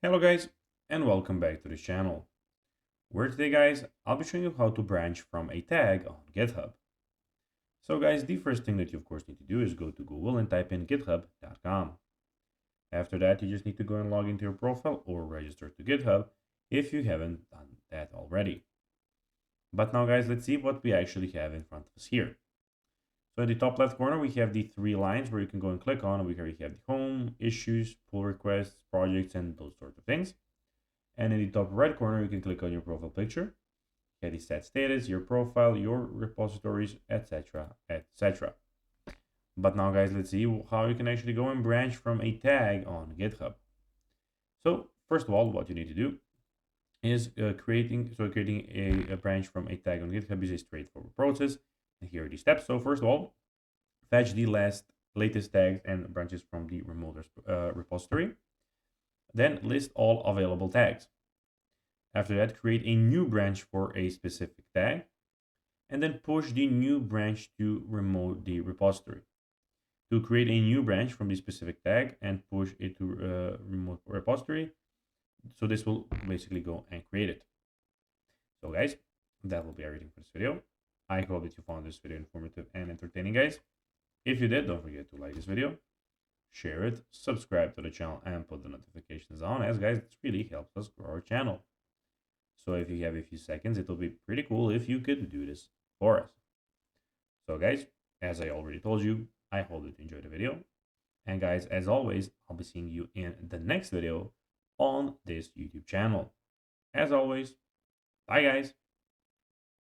Hello guys, and welcome back to this channel, where today guys, I'll be showing you how to branch from a tag on GitHub. So guys, the first thing that you of course need to do is go to Google and type in github.com. After that, you just need to go and log into your profile or register to GitHub if you haven't done that already. But now guys, let's see what we actually have in front of us here. So in the top left corner, we have the three lines where you can go and click on. We have the home, issues, pull requests, projects, and those sorts of things. And in the top right corner, you can click on your profile picture, get the set status, your profile, your repositories, etc., etc. But now guys, let's see how you can actually go and branch from a tag on GitHub. So first of all, what you need to do is creating a branch from a tag on GitHub is a straightforward process. And here are the steps. So first of all, fetch the latest tags and branches from the remote repository. Then list all available tags. After that, create a new branch for a specific tag, and then push the new branch to remote the repository. To create a new branch from the specific tag and push it to remote repository, so this will basically go and create it. So guys, that will be everything for this video. I hope that you found this video informative and entertaining, guys. If you did, don't forget to like this video, share it, subscribe to the channel, and put the notifications on, as guys, it really helps us grow our channel. So if you have a few seconds, it will be pretty cool if you could do this for us. So guys, as I already told you, I hope that you enjoyed the video. And guys, as always, I'll be seeing you in the next video on this YouTube channel. As always, bye guys.